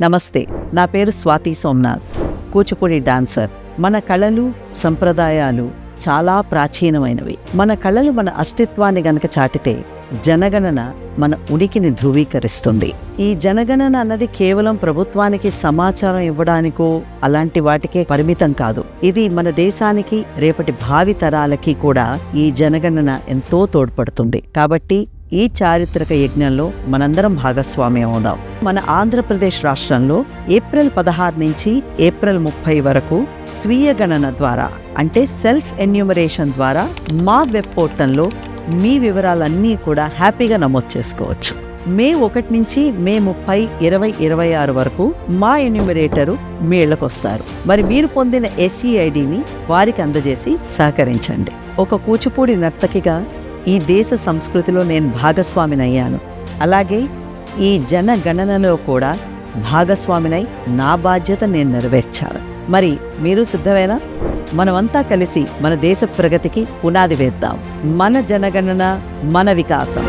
నమస్తే, నా పేరు స్వాతి సోమనాథ్, కూచిపూడి డాన్సర్. మన కళలు, సంప్రదాయాలు చాలా ప్రాచీనమైనవి. మన కళలు మన అస్తిత్వాన్ని గనక చాటితే జనగణన మన ఉనికిని ధృవీకరిస్తుంది. ఈ జనగణన అన్నది కేవలం ప్రభుత్వానికి సమాచారం ఇవ్వడానికో అలాంటి వాటికే పరిమితం కాదు. ఇది మన దేశానికి, రేపటి భావి తరాలకి కూడా ఈ జనగణన ఎంతో తోడ్పడుతుంది. కాబట్టి ఈ చారిత్రక యజ్ఞంలో మనందరం భాగస్వామ్యం అవుదాం. మన ఆంధ్రప్రదేశ్ రాష్ట్రంలో ఏప్రిల్ 16 నుంచి ఏప్రిల్ 30 వరకు స్వీయ గణన ద్వారా, అంటే సెల్ఫ్ ఎన్యూమరేషన్ ద్వారా మా వెబ్ పోర్టల్లో మీ వివరాలన్నీ కూడా హ్యాపీగా నమోదు చేసుకోవచ్చు. మే 1 నుంచి మే 30, 2026 వరకు మా ఎన్యూమరేటరు మీ ఇళ్లకొస్తారు. మరి మీరు పొందిన SEIDని వారికి అందజేసి సహకరించండి. ఒక కూచిపూడి నర్తకిగా ఈ దేశ సంస్కృతిలో నేను భాగస్వామినయ్యాను. అలాగే ఈ జనగణనలో కూడా భాగస్వామినై నా బాధ్యత నేను నెరవేర్చాను. మరి మీరు సిద్ధమేనా? మనమంతా కలిసి మన దేశ ప్రగతికి పునాది వేద్దాం. మన జనగణన, మన వికాసం.